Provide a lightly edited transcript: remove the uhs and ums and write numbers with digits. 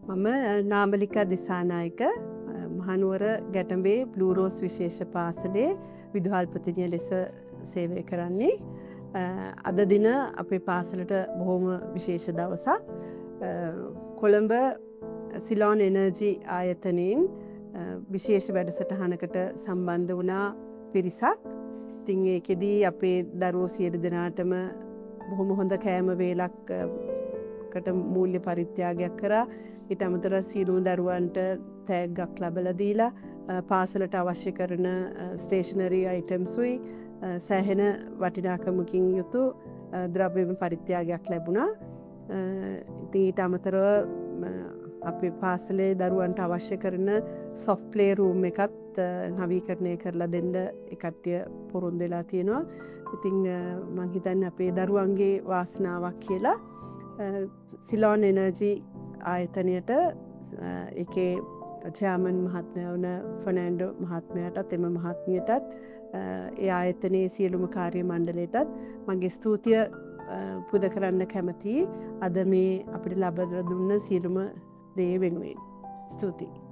මම නාමලිකා දිසානායක මහනුවර ගැටඹේ බ්ලූරෝස් විශේෂ පාසලේ විදුහල්පතිනිය ලෙස සේවය කරන්නේ. අද දින අපේ පාසලට බොහොම විශේෂ දවසක්. කොළඹ සිලෝන් එනර්ජි ආයතනයෙන් විශේෂ වැඩසටහනකට සම්බන්ධ වුණා පිරිසක්. ඉතින් ඒකෙදී අපේ දරුවෝ සියලු දෙනාටම බොහොම හොඳ කෑම වේලක් කට මූල්‍ය පරිත්‍යාගයක් කරා. ඊට අමතරව සියලුම දරුවන්ට තෑග්ගක් ලබලා දීලා පාසලට අවශ්‍ය කරන ස්ටේෂනරි අයිටම්ස් උයි සෑහෙන වටිනාකමකින් යුතු ද්‍රව්‍ය පරිත්‍යාගයක් ලැබුණා. ඉතින් ඊට අමතරව අපේ පාසලේ දරුවන්ට අවශ්‍ය කරන සොෆ්ට් ප්ලේ රූම් එකත් නවීකරණය කරලා දෙන්න ඒ කට්ටිය පොරොන්දු වෙලා තියෙනවා. ඉතින් මම හිතන්නේ අපේ දරුවන්ගේ වාසනාවක් කියලා සිලෝන් එනර්ජි ආයතනයට ඒකේ චෙයාමන් මහත්මයා වුණ ෆර්නෑන්ඩෝ මහත්මයාටත් එම මහත්මියටත් ඒ ආයතනයේ සියලුම කාර්ය මණ්ඩලයටත් මගේ ස්තුතිය පුද කරන්න කැමතියි. අද මේ අපිට ලබා දුන්න සියලුම දේ වෙනුවෙන් ස්තුතියි.